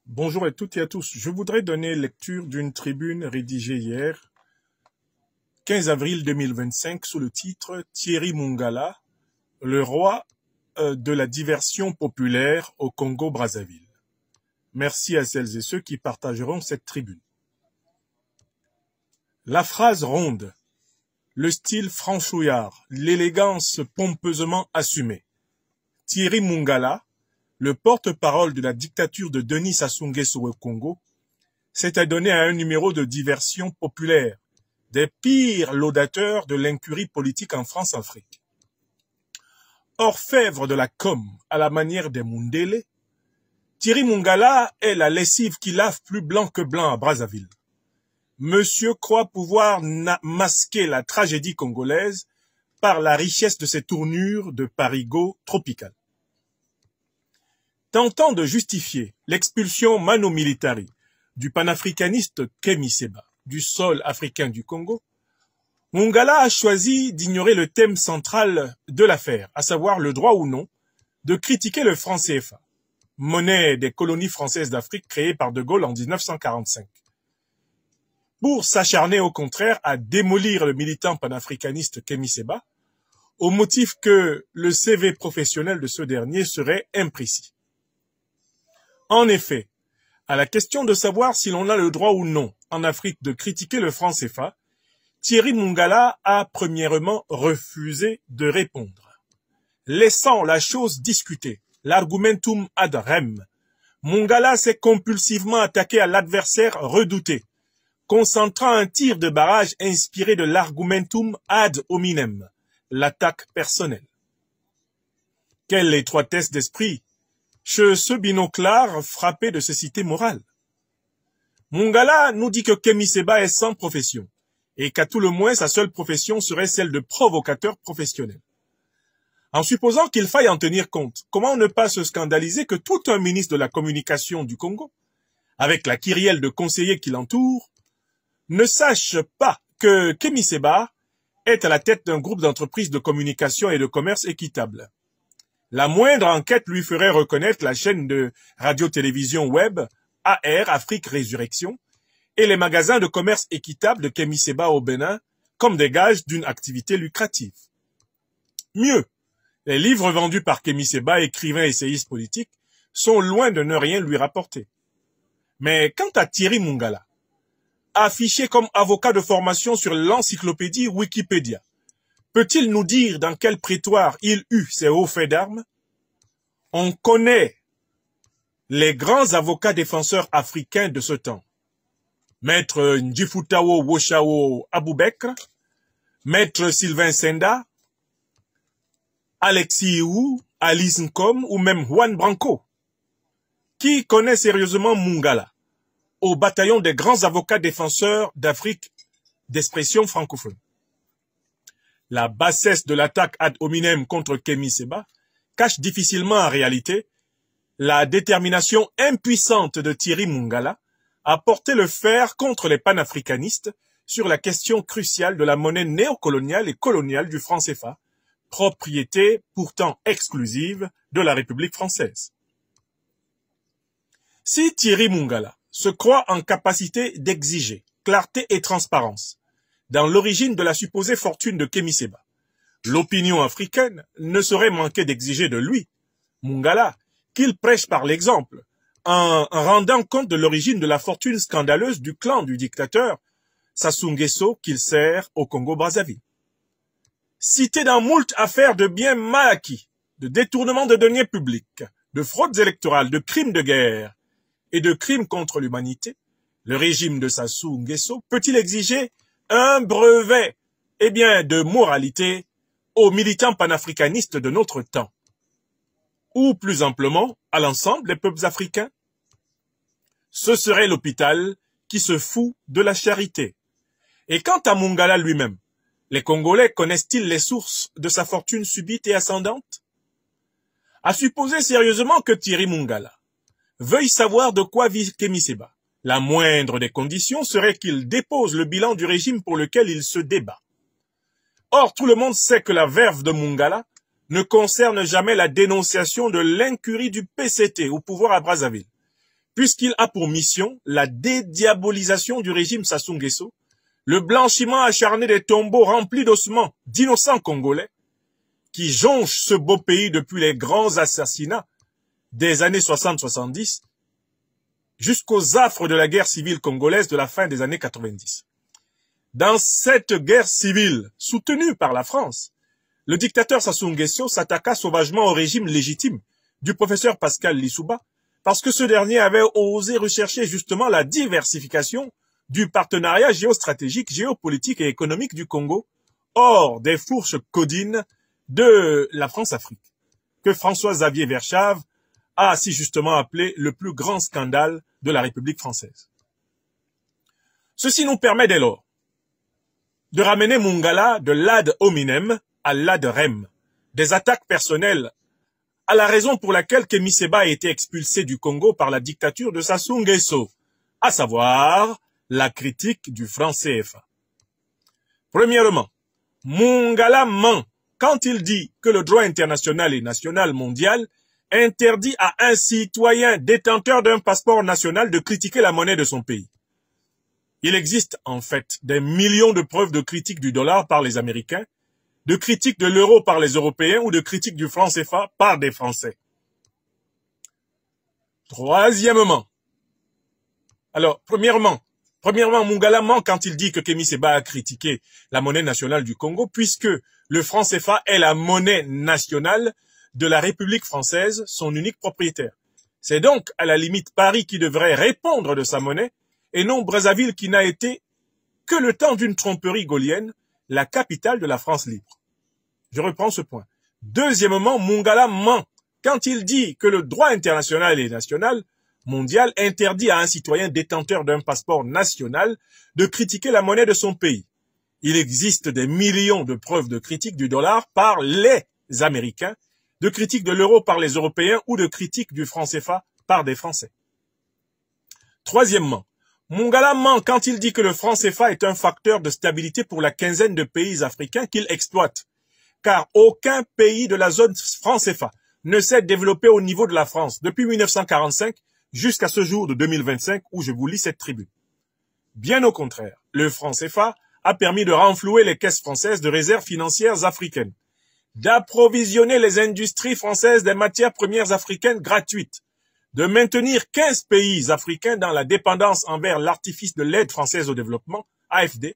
Bonjour à toutes et à tous. Je voudrais donner lecture d'une tribune rédigée hier, 15 avril 2025, sous le titre « Thierry Mongala, le roi de la diversion populaire au Congo-Brazzaville ». Merci à celles et ceux qui partageront cette tribune. La phrase ronde, le style franchouillard, l'élégance pompeusement assumée. Thierry Mongala, le porte-parole de la dictature de Denis Sassou Nguesso au Congo, s'est adonné à un numéro de diversion populaire, des pires laudateurs de l'incurie politique en France-Afrique. Orfèvre de la com à la manière des Mundele, Thierry Mongala est la lessive qui lave plus blanc que blanc à Brazzaville. Monsieur croit pouvoir masquer la tragédie congolaise par la richesse de ses tournures de parigot tropical. Tentant de justifier l'expulsion mano militari du panafricaniste Kémy Séba du sol africain du Congo, Mongala a choisi d'ignorer le thème central de l'affaire, à savoir le droit ou non de critiquer le franc CFA, monnaie des colonies françaises d'Afrique créée par De Gaulle en 1945, pour s'acharner au contraire à démolir le militant panafricaniste Kémy Séba, au motif que le CV professionnel de ce dernier serait imprécis. En effet, à la question de savoir si l'on a le droit ou non en Afrique de critiquer le franc CFA, Thierry Mongala a premièrement refusé de répondre. Laissant la chose discutée, l'argumentum ad rem, Mongala s'est compulsivement attaqué à l'adversaire redouté, concentrant un tir de barrage inspiré de l'argumentum ad hominem, l'attaque personnelle. Quelle étroitesse d'esprit chez ce binoclard frappé de cécité morale. Mongala nous dit que Kémy Séba est sans profession, et qu'à tout le moins sa seule profession serait celle de provocateur professionnel. En supposant qu'il faille en tenir compte, comment ne pas se scandaliser que tout un ministre de la communication du Congo, avec la kyrielle de conseillers qui l'entourent, ne sache pas que Kémy Séba est à la tête d'un groupe d'entreprises de communication et de commerce équitable. La moindre enquête lui ferait reconnaître la chaîne de radio-télévision web AR Afrique Résurrection et les magasins de commerce équitable de Kémy Séba au Bénin comme des gages d'une activité lucrative. Mieux, les livres vendus par Kémy Séba, écrivain et essayiste politique, sont loin de ne rien lui rapporter. Mais quant à Thierry Mongala, affiché comme avocat de formation sur l'encyclopédie Wikipédia, peut-il nous dire dans quel prétoire il eut ses hauts faits d'armes? On connaît les grands avocats défenseurs africains de ce temps. Maître Ndjifutao Woshao Aboubekr, Maître Sylvain Senda, Alexis Iou, Alice Nkom ou même Juan Branco. Qui connaît sérieusement Mongala, au bataillon des grands avocats défenseurs d'Afrique d'expression francophone? La bassesse de l'attaque ad hominem contre Kémy Séba cache difficilement en réalité la détermination impuissante de Thierry Mongala à porter le fer contre les panafricanistes sur la question cruciale de la monnaie néocoloniale et coloniale du franc CFA, propriété pourtant exclusive de la République française. Si Thierry Mongala se croit en capacité d'exiger clarté et transparence dans l'origine de la supposée fortune de Kémy Séba, l'opinion africaine ne saurait manquer d'exiger de lui, Mongala, qu'il prêche par l'exemple, en rendant compte de l'origine de la fortune scandaleuse du clan du dictateur Sassou Nguesso qu'il sert au Congo-Brazzaville. Cité dans moult affaires de biens mal acquis, de détournement de deniers publics, de fraudes électorales, de crimes de guerre et de crimes contre l'humanité, le régime de Sassou Nguesso peut-il exiger un brevet, de moralité aux militants panafricanistes de notre temps, ou plus amplement à l'ensemble des peuples africains? Ce serait l'hôpital qui se fout de la charité. Et quant à Mongala lui-même, les Congolais connaissent-ils les sources de sa fortune subite et ascendante? À supposer sérieusement que Thierry Mongala veuille savoir de quoi vit Kémy Séba, la moindre des conditions serait qu'il dépose le bilan du régime pour lequel il se débat. Or, tout le monde sait que la verve de Mongala ne concerne jamais la dénonciation de l'incurie du PCT au pouvoir à Brazzaville, puisqu'il a pour mission la dédiabolisation du régime Sassou Nguesso, le blanchiment acharné des tombeaux remplis d'ossements d'innocents Congolais qui jonchent ce beau pays depuis les grands assassinats des années 60-70 jusqu'aux affres de la guerre civile congolaise de la fin des années 90. Dans cette guerre civile soutenue par la France, le dictateur Sassou Nguesso s'attaqua sauvagement au régime légitime du professeur Pascal Lissouba parce que ce dernier avait osé rechercher justement la diversification du partenariat géostratégique, géopolitique et économique du Congo hors des fourches codines de la France-Afrique, que François-Xavier Verschave a si justement appelé le plus grand scandale de la République française. Ceci nous permet dès lors de ramener Mongala de l'ad hominem à l'ad rem, des attaques personnelles à la raison pour laquelle Kémy Séba a été expulsé du Congo par la dictature de Sassou Nguesso, à savoir la critique du franc CFA. Premièrement, Mongala ment quand il dit que le droit international et national mondial interdit à un citoyen détenteur d'un passeport national de critiquer la monnaie de son pays. Il existe en fait des millions de preuves de critique du dollar par les Américains, de critique de l'euro par les Européens ou de critique du franc CFA par des Français. Troisièmement, premièrement, Mongala ment quand il dit que Kémy Séba a critiqué la monnaie nationale du Congo, puisque le franc CFA est la monnaie nationale de la République française, son unique propriétaire. C'est donc à la limite Paris qui devrait répondre de sa monnaie, et non Brazzaville qui n'a été que le temps d'une tromperie gaulienne, la capitale de la France libre. Je reprends ce point. Deuxièmement, Mongala ment quand il dit que le droit international et national mondial interdit à un citoyen détenteur d'un passeport national de critiquer la monnaie de son pays. Il existe des millions de preuves de critique du dollar par les Américains, de critique de l'euro par les Européens ou de critique du franc CFA par des Français. Troisièmement, Mongala ment quand il dit que le franc CFA est un facteur de stabilité pour la quinzaine de pays africains qu'il exploite, car aucun pays de la zone franc CFA ne s'est développé au niveau de la France depuis 1945 jusqu'à ce jour de 2025 où je vous lis cette tribune. Bien au contraire, le franc CFA a permis de renflouer les caisses françaises de réserves financières africaines, d'approvisionner les industries françaises des matières premières africaines gratuites, de maintenir 15 pays africains dans la dépendance envers l'artifice de l'aide française au développement, AFD,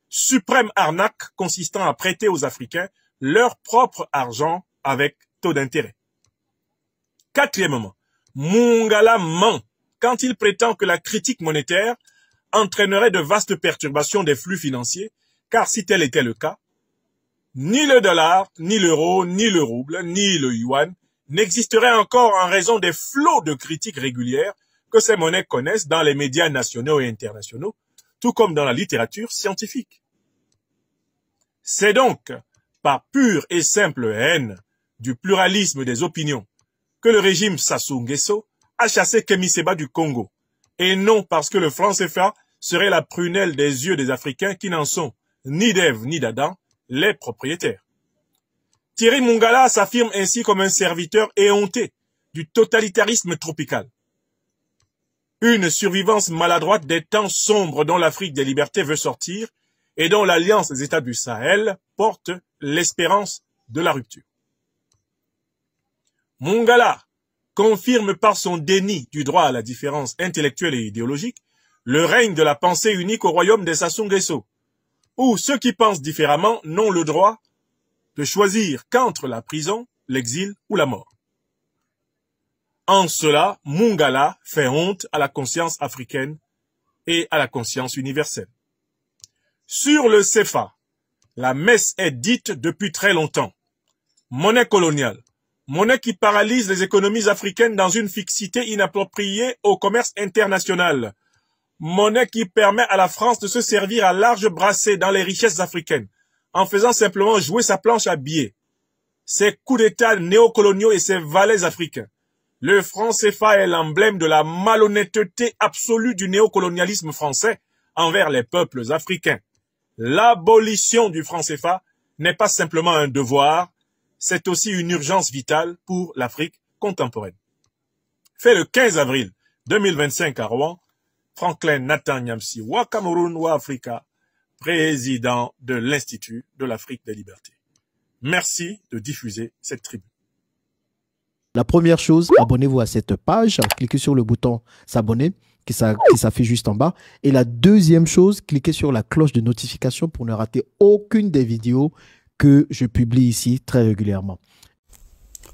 suprême arnaque consistant à prêter aux Africains leur propre argent avec taux d'intérêt. Quatrièmement, Mongala ment quand il prétend que la critique monétaire entraînerait de vastes perturbations des flux financiers, car si tel était le cas, ni le dollar, ni l'euro, ni le rouble, ni le yuan n'existeraient encore en raison des flots de critiques régulières que ces monnaies connaissent dans les médias nationaux et internationaux, tout comme dans la littérature scientifique. C'est donc par pure et simple haine du pluralisme des opinions que le régime Sassou Nguesso a chassé Kémy Séba du Congo, et non parce que le franc CFA serait la prunelle des yeux des Africains qui n'en sont ni d'Ève ni d'Adam les propriétaires. Thierry Mongala s'affirme ainsi comme un serviteur éhonté du totalitarisme tropical. Une survivance maladroite des temps sombres dont l'Afrique des libertés veut sortir et dont l'Alliance des États du Sahel porte l'espérance de la rupture. Mongala confirme par son déni du droit à la différence intellectuelle et idéologique le règne de la pensée unique au royaume des Sassou Nguesso, où ceux qui pensent différemment n'ont le droit de choisir qu'entre la prison, l'exil ou la mort. En cela, Mongala fait honte à la conscience africaine et à la conscience universelle. Sur le CFA, la messe est dite depuis très longtemps. Monnaie coloniale, monnaie qui paralyse les économies africaines dans une fixité inappropriée au commerce international. Monnaie qui permet à la France de se servir à large brassée dans les richesses africaines, en faisant simplement jouer sa planche à billets. Ses coups d'État néocoloniaux et ses valets africains. Le franc CFA est l'emblème de la malhonnêteté absolue du néocolonialisme français envers les peuples africains. L'abolition du franc CFA n'est pas simplement un devoir, c'est aussi une urgence vitale pour l'Afrique contemporaine. Fait le 15 avril 2025 à Rouen, Franklin Nathan Nyamsi, wa Cameroun, wa Africa, président de l'Institut de l'Afrique des libertés. Merci de diffuser cette tribune. La première chose, abonnez-vous à cette page, cliquez sur le bouton s'abonner qui s'affiche juste en bas. Et la deuxième chose, cliquez sur la cloche de notification pour ne rater aucune des vidéos que je publie ici très régulièrement.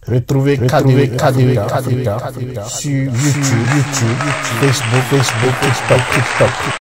Retrouvez KDW Africa sur YouTube, Facebook, TikTok.